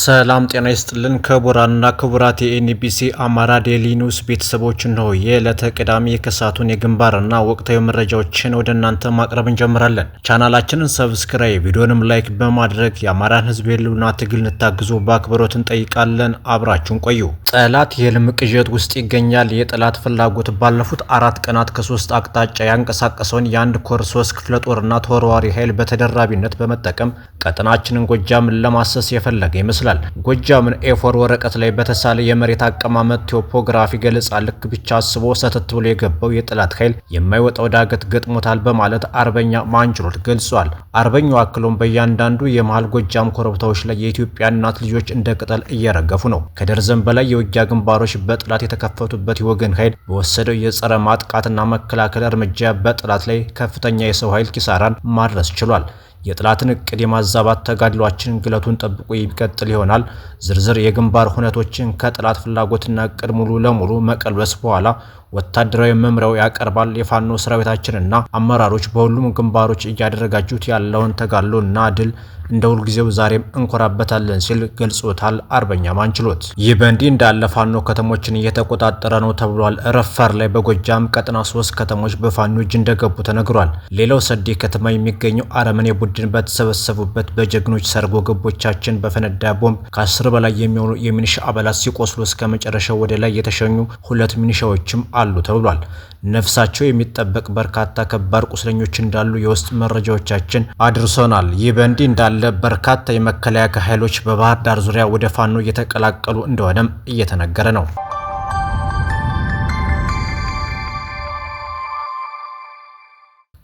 ሰላም ጤና ይስጥልን ክቡራንና ክቡራት የኤንቢሲ አማራ ዴሊ ኒውስ ቤተሰቦች ነው። የዕለተ ቅዳሜ የከሳቱን የግንባርና ወቅታዊ መረጃዎችን ወደ እናንተ ማቅረብ እንጀምራለን። ቻናላችንን ሰብስክራይብ፣ ቪዲዮንም ላይክ በማድረግ የአማራን ሕዝብ የህልውና ትግል እንታግዙ በአክብሮት እንጠይቃለን። አብራችሁን ቆዩ። ጠላት የህልም ቅዠት ውስጥ ይገኛል። የጠላት ፍላጎት ባለፉት 4 ቀናት ከ3 አቅጣጫ ያንቀሳቀሰውን የአንድ ኮር 3 ክፍለ ጦርና ተወርዋሪ ኃይል በተደራቢነት በመጠቀም ቀጠናችንን ጎጃምን ለማሰስ የፈለገ ይመስላል። ጎጃምን ኤፎር ወረቀት ላይ በተሳለ የመሬት አቀማመጥ ቶፖግራፊ ገለጻ ልክ ብቻ አስቦ ሰተት ብሎ የገባው የጠላት ኃይል የማይወጣው ዳገት ገጥሞታል በማለት አርበኛ ማንችሎት ገልጿል። አርበኛው አክሎም በእያንዳንዱ የመሃል ጎጃም ኮረብታዎች ላይ የኢትዮጵያ እናት ልጆች እንደ ቅጠል እየረገፉ ነው። ከደርዘን በላይ የውጊያ ግንባሮች በጠላት የተከፈቱበት የወገን ኃይል በወሰደው የጸረ ማጥቃትና መከላከል እርምጃ በጠላት ላይ ከፍተኛ የሰው ኃይል ኪሳራን ማድረስ ችሏል። የጠላትን እቅድ የማዛባት ተጋድሏችን ግለቱን ጠብቆ ይቀጥል ይሆናል። ዝርዝር የግንባር ሁነቶችን ከጠላት ፍላጎትና እቅድ ሙሉ ለሙሉ መቀልበስ በኋላ ወታደራዊ መምሪያው ያቀርባል። የፋኖ ሰራዊታችንና አመራሮች በሁሉም ግንባሮች እያደረጋችሁት ያለውን ተጋድሎና ድል እንደ ሁልጊዜው ዛሬም እንኮራበታለን ሲል ገልጾታል። አርበኛ ማንችሎት ይህ በእንዲህ እንዳለ ፋኖ ከተሞችን እየተቆጣጠረ ነው ተብሏል። ረፋር ላይ በጎጃም ቀጠና 3 ከተሞች በፋኖ እጅ እንደገቡ ተነግሯል። ሌላው ሰዴ ከተማ የሚገኘው አረመኔ ቡድን በተሰበሰቡበት በጀግኖች ሰርጎ ገቦቻችን በፈነዳ ቦምብ ከ10 በላይ የሚሆኑ የሚኒሻ አባላት ሲቆስሉ እስከ መጨረሻው ወደ ላይ የተሸኙ 2 ሚኒሻዎችም አሉ ተብሏል። ነፍሳቸው የሚጠበቅ በርካታ ከባድ ቁስለኞች እንዳሉ የውስጥ መረጃዎቻችን አድርሶናል። ይህ በእንዲህ እንዳለ በርካታ የመከላከያ ኃይሎች በባህር ዳር ዙሪያ ወደ ፋኖ እየተቀላቀሉ እንደሆነም እየተነገረ ነው።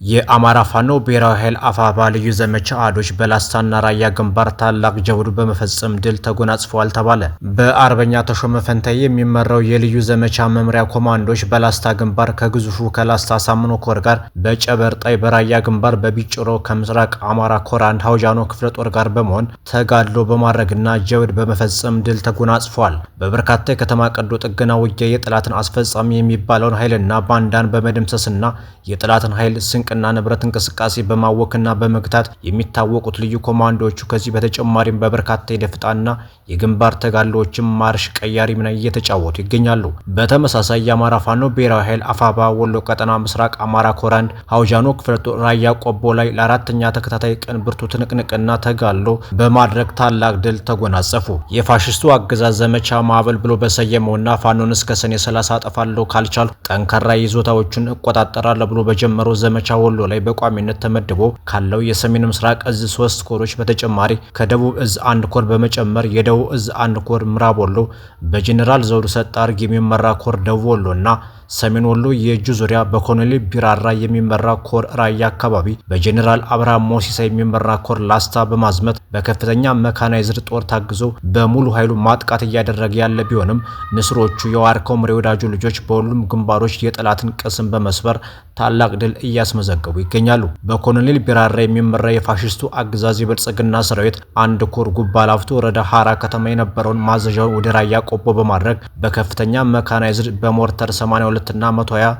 የአማራ ፋኖ ብሔራዊ ኃይል አፋባ ልዩ ዘመቻ አዶች በላስታና ራያ ግንባር ታላቅ ጀብዱ በመፈጸም ድል ተጎናጽፈዋል ተባለ። በአርበኛ ተሾመ ፈንታዬ የሚመራው የልዩ ዘመቻ መምሪያ ኮማንዶች በላስታ ግንባር ከግዙፉ ከላስታ ሳምኖ ኮር ጋር፣ በጨበርጣይ በራያ ግንባር በቢጭሮ ከምስራቅ አማራ ኮር አንድ ሀውጃኖ ክፍለ ጦር ጋር በመሆን ተጋድሎ በማድረግና ጀብድ በመፈጸም ድል ተጎናጽፈዋል። በበርካታ የከተማ ቀዶ ጥገና ውጊያ የጠላትን አስፈጻሚ የሚባለውን ኃይልና ባንዳን በመደምሰስና የጠላትን ኃይል ስንቅና ንብረት እንቅስቃሴ በማወክና በመግታት የሚታወቁት ልዩ ኮማንዶዎቹ ከዚህ በተጨማሪም በበርካታ የደፍጣና የግንባር ተጋድሎዎችም ማርሽ ቀያሪ ሚና እየተጫወቱ ይገኛሉ። በተመሳሳይ የአማራ ፋኖ ብሔራዊ ኃይል አፋባ ወሎ ቀጠና ምስራቅ አማራ ኮር አንድ ሀውጃኖ ክፍለ ጦር ራያ ቆቦ ላይ ለ4ኛ ተከታታይ ቀን ብርቱ ትንቅንቅና ተጋድሎ በማድረግ ታላቅ ድል ተጎናጸፉ። የፋሽስቱ አገዛዝ ዘመቻ ማዕበል ብሎ በሰየመውና ፋኖን እስከ ሰኔ 30 አጠፋለሁ ካልቻሉ ጠንካራ ይዞታዎችን እቆጣጠራለሁ ብሎ በጀመረው ዘመቻ ወሎ ላይ በቋሚነት ተመድቦ ካለው የሰሜን ምስራቅ እዝ 3 ኮሮች በተጨማሪ ከደቡብ እዝ 1 ኮር በመጨመር የደቡብ እዝ 1 ኮር ምዕራብ ወሎ በጀነራል ዘውዱ ሰጣር የሚመራ ኮር ደቡብ ወሎና ሰሜን ወሎ የእጁ ዙሪያ በኮሎኔል ቢራራ የሚመራ ኮር ራያ አካባቢ በጀነራል አብርሃም ሞሲሳ የሚመራ ኮር ላስታ በማዝመት በከፍተኛ መካናይዝድ ጦር ታግዞ በሙሉ ኃይሉ ማጥቃት እያደረገ ያለ ቢሆንም ንስሮቹ የዋርካው ምሬ ወዳጁ ልጆች በሁሉም ግንባሮች የጠላትን ቅስም በመስበር ታላቅ ድል እያስመዘገቡ ይገኛሉ። በኮሎኔል ቢራራ የሚመራ የፋሽስቱ አገዛዝ የብልጽግና ሰራዊት 1 ኮር ጉባ ላፍቶ ወረዳ ሐራ ከተማ የነበረውን ማዘዣውን ወደ ራያ ቆቦ በማድረግ በከፍተኛ መካናይዝድ በሞርተር 82 እና 120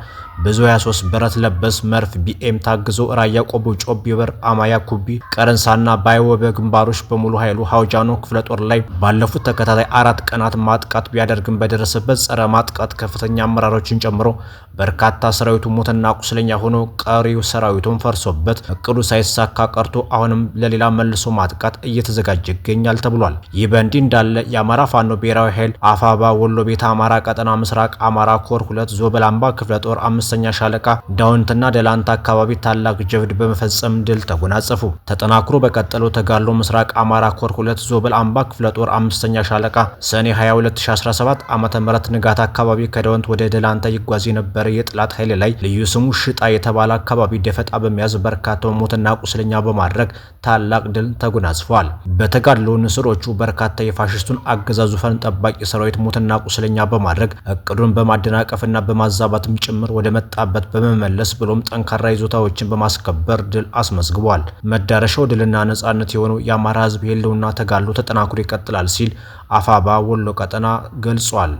ብዙ 23 ብረት ለበስ መርፍ ቢኤም ታግዞ ራያ ቆቦ ጮቢ በር አማያ ኩቢ ቀረንሳና ባይወበ ግንባሮች በሙሉ ኃይሉ ሀውጃኖ ክፍለ ጦር ላይ ባለፉት ተከታታይ 4 ቀናት ማጥቃት ቢያደርግም በደረሰበት ጸረ ማጥቃት ከፍተኛ አመራሮችን ጨምሮ በርካታ ሰራዊቱ ሞትና ቁስለኛ ሆኖ ቀሪው ሰራዊቱን ፈርሶበት እቅዱ ሳይሳካ ቀርቶ አሁንም ለሌላ መልሶ ማጥቃት እየተዘጋጀ ይገኛል ተብሏል። ይህ በእንዲህ እንዳለ የአማራ ፋኖ ብሔራዊ ኃይል አፋባ ወሎ ቤተ አማራ ቀጠና ምስራቅ አማራ ኮር 2 ዞበላምባ ክፍለ ጦር 5ኛ ሻለቃ ዳውንትና ደላንታ አካባቢ ታላቅ ጀብድ በመፈጸም ድል ተጎናጸፉ። ተጠናክሮ በቀጠለው ተጋድሎ ምስራቅ አማራ ኮር 2 ዞበላምባ ክፍለ ጦር 5ኛ ሻለቃ ሰኔ 22 2017 ዓመተ ምህረት ንጋት አካባቢ ከዳውንት ወደ ደላንታ ይጓዝ የነበረ የጠላት ኃይል ላይ ልዩ ስሙ ሽጣ የተባለ አካባቢ ደፈጣ በመያዝ በርካታ ሞትና ቁስለኛ በማድረግ ታላቅ ድል ተጎናጽፈዋል። በተጋድሎ ንስሮቹ በርካታ የፋሽስቱን አገዛዝ ዙፋን ጠባቂ ሰራዊት ሞትና ቁስለኛ በማድረግ እቅዱን በማደናቀፍና በማዛባትም ጭምር ወደ መጣበት በመመለስ ብሎም ጠንካራ ይዞታዎችን በማስከበር ድል አስመዝግቧል። መዳረሻው ድልና ነጻነት የሆነው የአማራ ሕዝብ የህልውና ተጋድሎ ተጠናክሮ ይቀጥላል ሲል አፋባ ወሎ ቀጠና ገልጿል።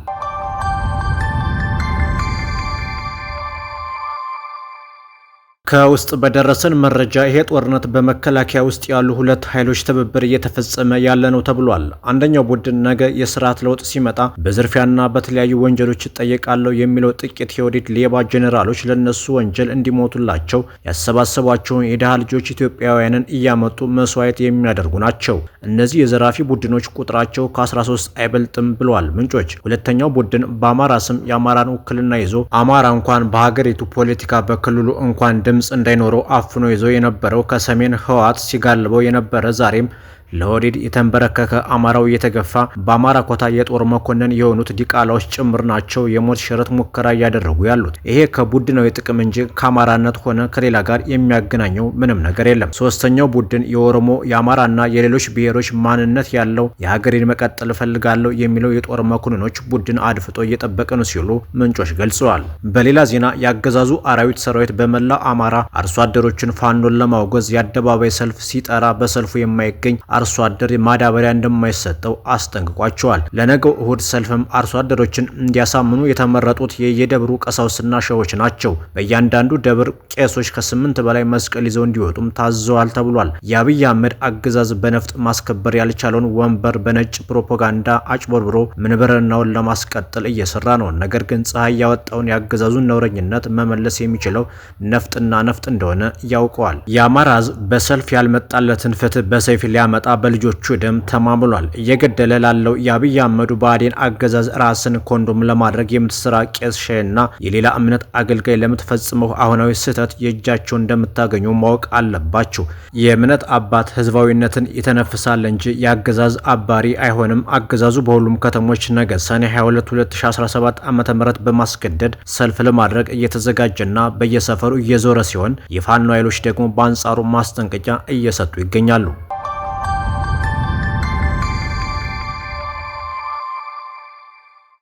ከውስጥ በደረሰን መረጃ ይሄ ጦርነት በመከላከያ ውስጥ ያሉ ሁለት ኃይሎች ትብብር እየተፈጸመ ያለ ነው ተብሏል። አንደኛው ቡድን ነገ የስርዓት ለውጥ ሲመጣ በዝርፊያና በተለያዩ ወንጀሎች ይጠየቃለሁ የሚለው ጥቂት የወዲድ ሌባ ጄኔራሎች ለነሱ ወንጀል እንዲሞቱላቸው ያሰባሰቧቸውን የድሃ ልጆች ኢትዮጵያውያንን እያመጡ መስዋዕት የሚያደርጉ ናቸው። እነዚህ የዘራፊ ቡድኖች ቁጥራቸው ከ13 አይበልጥም ብለዋል ምንጮች። ሁለተኛው ቡድን በአማራ ስም የአማራን ውክልና ይዞ አማራ እንኳን በሀገሪቱ ፖለቲካ በክልሉ እንኳን ድምጽ እንዳይኖረው አፍኖ ይዞ የነበረው ከሰሜን ህወሓት ሲጋልበው የነበረ ዛሬም ለወዲድ የተንበረከከ አማራው እየተገፋ በአማራ ኮታ የጦር መኮንን የሆኑት ዲቃላዎች ጭምር ናቸው የሞት ሽረት ሙከራ እያደረጉ ያሉት። ይሄ ከቡድናዊ ጥቅም እንጂ ከአማራነት ሆነ ከሌላ ጋር የሚያገናኘው ምንም ነገር የለም። ሶስተኛው ቡድን የኦሮሞ የአማራና የሌሎች ብሔሮች ማንነት ያለው የሀገሬን መቀጠል እፈልጋለሁ የሚለው የጦር መኮንኖች ቡድን አድፍጦ እየጠበቀ ነው ሲሉ ምንጮች ገልጸዋል። በሌላ ዜና ያገዛዙ አራዊት ሰራዊት በመላው አማራ አርሶ አደሮችን ፋኖን ለማውገዝ የአደባባይ ሰልፍ ሲጠራ በሰልፉ የማይገኝ አርሶ አደር ማዳበሪያ እንደማይሰጠው አስጠንቅቋቸዋል። ለነገው እሁድ ሰልፍም አርሶ አደሮችን እንዲያሳምኑ የተመረጡት የየደብሩ ቀሳውስትና ሸሆች ናቸው። በእያንዳንዱ ደብር ቄሶች ከ8 በላይ መስቀል ይዘው እንዲወጡም ታዘዋል ተብሏል። የአብይ አህመድ አገዛዝ በነፍጥ ማስከበር ያልቻለውን ወንበር በነጭ ፕሮፓጋንዳ አጭበርብሮ ምንብርናውን ለማስቀጠል እየሰራ ነው። ነገር ግን ፀሐይ ያወጣውን የአገዛዙን ነውረኝነት መመለስ የሚችለው ነፍጥና ነፍጥ እንደሆነ ያውቀዋል። የአማራ ሕዝብ በሰልፍ ያልመጣለትን ፍትህ በሰይፍ ሊያመጣ በልጆቹ ደም ተማምሏል። እየገደለ ላለው የአብይ አህመዱ ብአዴን አገዛዝ ራስን ኮንዶም ለማድረግ የምትሰራ ቄስ ሸህና የሌላ እምነት አገልጋይ ለምትፈጽመው አሁናዊ ስህተት የእጃቸውን እንደምታገኙ ማወቅ አለባችሁ። የእምነት አባት ህዝባዊነትን ይተነፍሳል እንጂ የአገዛዝ አባሪ አይሆንም። አገዛዙ በሁሉም ከተሞች ነገ ሰኔ 22 2017 ዓ.ም በማስገደድ ሰልፍ ለማድረግ እየተዘጋጀና በየሰፈሩ እየዞረ ሲሆን የፋኖ ኃይሎች ደግሞ በአንጻሩ ማስጠንቀቂያ እየሰጡ ይገኛሉ።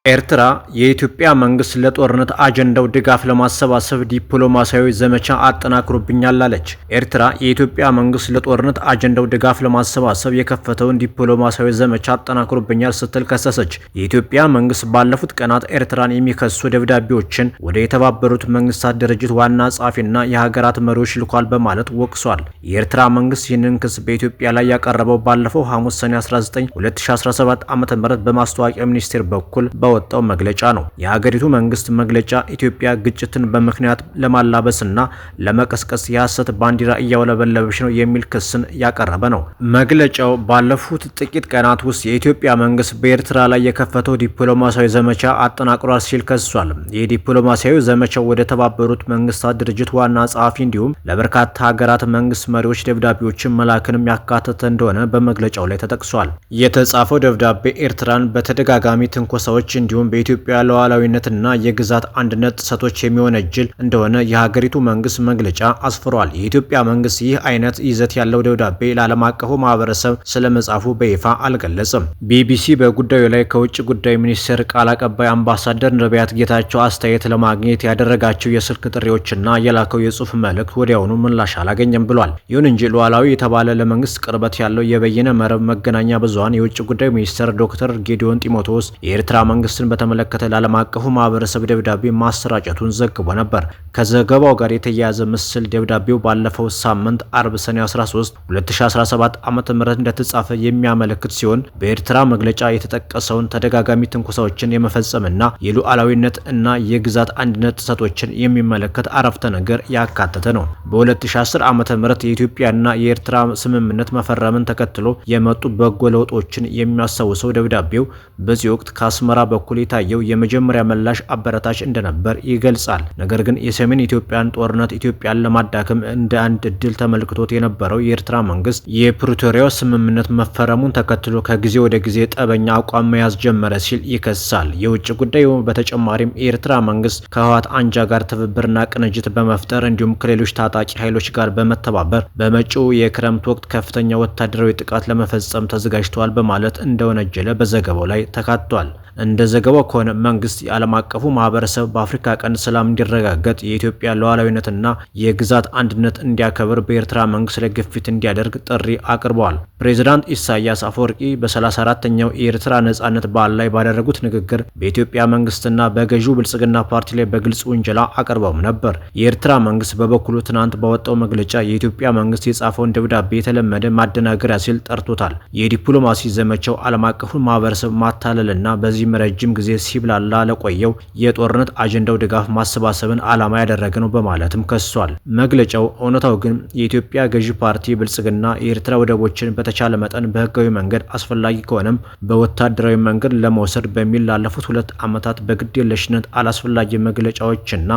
ኤርትራ የኢትዮጵያ መንግስት ለጦርነት አጀንዳው ድጋፍ ለማሰባሰብ ዲፕሎማሲያዊ ዘመቻ አጠናክሮብኛል አለች። ኤርትራ የኢትዮጵያ መንግስት ለጦርነት አጀንዳው ድጋፍ ለማሰባሰብ የከፈተውን ዲፕሎማሲያዊ ዘመቻ አጠናክሮብኛል ስትል ከሰሰች። የኢትዮጵያ መንግስት ባለፉት ቀናት ኤርትራን የሚከሱ ደብዳቤዎችን ወደ የተባበሩት መንግስታት ድርጅት ዋና ጸሐፊና የሀገራት መሪዎች ልኳል በማለት ወቅሷል። የኤርትራ መንግስት ይህንን ክስ በኢትዮጵያ ላይ ያቀረበው ባለፈው ሐሙስ ሰኔ 19 2017 ዓ.ም በማስታወቂያ ሚኒስቴር በኩል ወጣው መግለጫ ነው። የሀገሪቱ መንግስት መግለጫ ኢትዮጵያ ግጭትን በምክንያት ለማላበስና ለመቀስቀስ የሐሰት ባንዲራ እያውለበለበች ነው የሚል ክስን ያቀረበ ነው። መግለጫው ባለፉት ጥቂት ቀናት ውስጥ የኢትዮጵያ መንግስት በኤርትራ ላይ የከፈተው ዲፕሎማሲያዊ ዘመቻ አጠናክሯል ሲል ከሷል። የዲፕሎማሲያዊ ዘመቻው ወደ ተባበሩት መንግስታት ድርጅት ዋና ጸሐፊ እንዲሁም ለበርካታ ሀገራት መንግስት መሪዎች ደብዳቤዎችን መላክንም ያካተተ እንደሆነ በመግለጫው ላይ ተጠቅሷል። የተጻፈው ደብዳቤ ኤርትራን በተደጋጋሚ ትንኮሳዎች እንዲሁም በኢትዮጵያ ሉዓላዊነትና የግዛት አንድነት ጥሰቶች የሚወነጅል እንደሆነ የሀገሪቱ መንግስት መግለጫ አስፍሯል። የኢትዮጵያ መንግስት ይህ አይነት ይዘት ያለው ደብዳቤ ለዓለም አቀፉ ማህበረሰብ ስለመጻፉ በይፋ አልገለጸም። ቢቢሲ በጉዳዩ ላይ ከውጭ ጉዳይ ሚኒስቴር ቃል አቀባይ አምባሳደር ነቢያት ጌታቸው አስተያየት ለማግኘት ያደረጋቸው የስልክ ጥሪዎችና የላከው የጽሁፍ መልእክት ወዲያውኑ ምላሽ አላገኘም ብሏል። ይሁን እንጂ ሉዓላዊ የተባለ ለመንግስት ቅርበት ያለው የበይነ መረብ መገናኛ ብዙሃን የውጭ ጉዳይ ሚኒስቴር ዶክተር ጌዲዮን ጢሞቴዎስ የኤርትራ መንግስትን በተመለከተ ለዓለም አቀፉ ማህበረሰብ ደብዳቤ ማሰራጨቱን ዘግቦ ነበር። ከዘገባው ጋር የተያያዘ ምስል ደብዳቤው ባለፈው ሳምንት አርብ ሰኔ 13 2017 ዓ.ም እንደተጻፈ የሚያመለክት ሲሆን በኤርትራ መግለጫ የተጠቀሰውን ተደጋጋሚ ትንኮሳዎችን የመፈጸምና የሉዓላዊነት እና የግዛት አንድነት ጥሰቶችን የሚመለከት አረፍተ ነገር ያካተተ ነው። በ2010 ዓ.ም የኢትዮጵያና የኤርትራ ስምምነት መፈረምን ተከትሎ የመጡ በጎ ለውጦችን የሚያስታውሰው ደብዳቤው በዚህ ወቅት ከአስመራ በኩል የታየው የመጀመሪያ ምላሽ አበረታች እንደነበር ይገልጻል። ነገር ግን የሰሜን ኢትዮጵያን ጦርነት ኢትዮጵያን ለማዳከም እንደ አንድ እድል ተመልክቶት የነበረው የኤርትራ መንግስት የፕሪቶሪያው ስምምነት መፈረሙን ተከትሎ ከጊዜ ወደ ጊዜ ጠበኛ አቋም መያዝ ጀመረ ሲል ይከሳል። የውጭ ጉዳይ በተጨማሪም የኤርትራ መንግስት ከህወሓት አንጃ ጋር ትብብርና ቅንጅት በመፍጠር እንዲሁም ከሌሎች ታጣቂ ኃይሎች ጋር በመተባበር በመጪው የክረምት ወቅት ከፍተኛ ወታደራዊ ጥቃት ለመፈጸም ተዘጋጅተዋል በማለት እንደወነጀለ በዘገባው ላይ ተካቷል። እንደ ዘገባው ከሆነ መንግስት የዓለም አቀፉ ማህበረሰብ በአፍሪካ ቀንድ ሰላም እንዲረጋገጥ የኢትዮጵያ ሉዓላዊነትና የግዛት አንድነት እንዲያከብር በኤርትራ መንግስት ላይ ግፊት እንዲያደርግ ጥሪ አቅርበዋል። ፕሬዝዳንት ኢሳያስ አፈወርቂ በ34ኛው የኤርትራ ነጻነት በዓል ላይ ባደረጉት ንግግር በኢትዮጵያ መንግስትና በገዢው ብልጽግና ፓርቲ ላይ በግልጽ ውንጀላ አቅርበውም ነበር። የኤርትራ መንግስት በበኩሉ ትናንት ባወጣው መግለጫ የኢትዮጵያ መንግስት የጻፈውን ደብዳቤ የተለመደ ማደናገሪያ ሲል ጠርቶታል። የዲፕሎማሲ ዘመቻው ዓለም አቀፉን ማህበረሰብ ማታለልና በዚህም ረጅም ጊዜ ሲብላላ ለቆየው የጦርነት አጀንዳው ድጋፍ ማሰባሰብን ዓላማ ያደረገ ነው በማለትም ከሷል። መግለጫው እውነታው ግን የኢትዮጵያ ገዢ ፓርቲ ብልጽግና የኤርትራ ወደቦችን በተቻለ መጠን በህጋዊ መንገድ አስፈላጊ ከሆነም በወታደራዊ መንገድ ለመውሰድ በሚል ላለፉት 2 ዓመታት በግዴለሽነት አላስፈላጊ መግለጫዎችና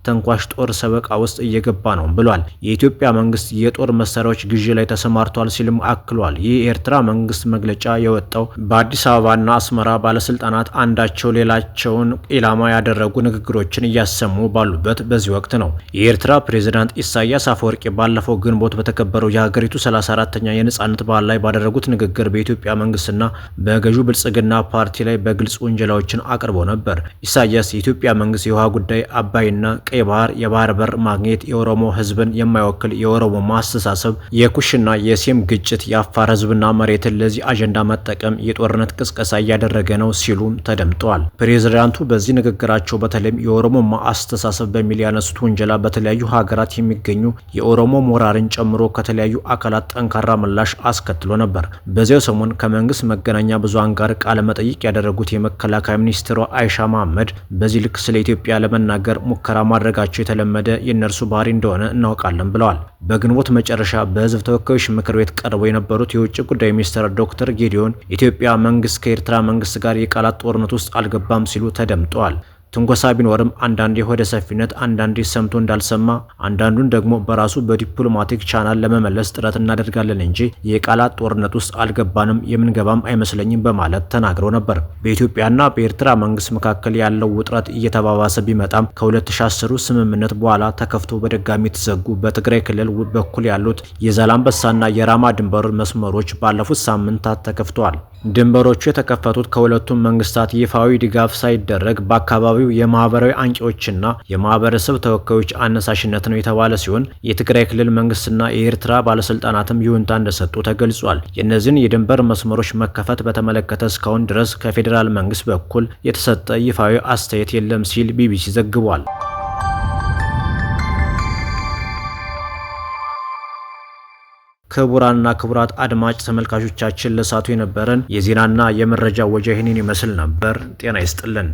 ተንኳሽ ጦር ሰበቃ ውስጥ እየገባ ነው ብሏል። የኢትዮጵያ መንግስት የጦር መሳሪያዎች ግዢ ላይ ተሰማርቷል ሲልም አክሏል። ይህ የኤርትራ መንግስት መግለጫ የወጣው በአዲስ አበባና አስመራ ባለስልጣናት አንዳቸው ሌላቸውን ኢላማ ያደረጉ ንግግሮችን እያሰሙ ባሉበት በዚህ ወቅት ነው። የኤርትራ ፕሬዝዳንት ኢሳያስ አፈወርቂ ባለፈው ግንቦት በተከበረው የሀገሪቱ 34ኛ የነጻነት በዓል ላይ ባደረጉት ንግግር በኢትዮጵያ መንግስትና በገዢው ብልጽግና ፓርቲ ላይ በግልጽ ውንጀላዎችን አቅርበው ነበር። ኢሳያስ የኢትዮጵያ መንግስት የውሃ ጉዳይ፣ አባይና ቀይ ባህር፣ የባህር በር ማግኘት፣ የኦሮሞ ህዝብን የማይወክል የኦሮሞ ማስተሳሰብ፣ የኩሽና የሴም ግጭት፣ የአፋር ህዝብና መሬትን ለዚህ አጀንዳ መጠቀም የጦርነት ቅስቀሳ እያደረገ ነው ሲሉም ተደምጠዋል። ፕሬዝዳንቱ በዚህ ንግግራቸው በተለይም የኦሮሞ አስተሳሰብ በሚል ያነሱት ውንጀላ በተለያዩ ሀገራት የሚገኙ የኦሮሞ ሞራርን ጨምሮ ከተለያዩ አካላት ጠንካራ ምላሽ አስከትሎ ነበር። በዚያው ሰሞን ከመንግስት መገናኛ ብዙሃን ጋር ቃለ መጠይቅ ያደረጉት የመከላከያ ሚኒስትሯ አይሻ መሐመድ በዚህ ልክ ስለ ኢትዮጵያ ለመናገር ሙከራ ማድረጋቸው የተለመደ የእነርሱ ባህሪ እንደሆነ እናውቃለን ብለዋል። በግንቦት መጨረሻ በህዝብ ተወካዮች ምክር ቤት ቀርበው የነበሩት የውጭ ጉዳይ ሚኒስትር ዶክተር ጌዲዮን ኢትዮጵያ መንግስት ከኤርትራ መንግስት ጋር የቃላት ጦርነት ውስጥ አልገባም ሲሉ ተደምጠዋል። ትንኮሳ ቢኖርም አንዳንዴ ሆደ ሰፊነት፣ አንዳንዴ ሰምቶ እንዳልሰማ፣ አንዳንዱን ደግሞ በራሱ በዲፕሎማቲክ ቻናል ለመመለስ ጥረት እናደርጋለን እንጂ የቃላት ጦርነት ውስጥ አልገባንም፣ የምንገባም አይመስለኝም በማለት ተናግረው ነበር። በኢትዮጵያና በኤርትራ መንግስት መካከል ያለው ውጥረት እየተባባሰ ቢመጣም ከ2010 ስምምነት በኋላ ተከፍቶ በድጋሚ ተዘጉ በትግራይ ክልል በኩል ያሉት የዛላምበሳና የራማ ድንበር መስመሮች ባለፉት ሳምንታት ተከፍተዋል። ድንበሮቹ የተከፈቱት ከሁለቱም መንግስታት ይፋዊ ድጋፍ ሳይደረግ በአካባቢው የማህበራዊ አንቂዎችና የማህበረሰብ ተወካዮች አነሳሽነት ነው የተባለ ሲሆን የትግራይ ክልል መንግስትና የኤርትራ ባለስልጣናትም ይሁንታ እንደሰጡ ተገልጿል። የእነዚህን የድንበር መስመሮች መከፈት በተመለከተ እስካሁን ድረስ ከፌዴራል መንግስት በኩል የተሰጠ ይፋዊ አስተያየት የለም ሲል ቢቢሲ ዘግቧል። ክቡራንና ክቡራት አድማጭ ተመልካቾቻችን ለሳቱ የነበረን የዜናና የመረጃ ወጃ ይህንን ይመስል ነበር። ጤና ይስጥልን።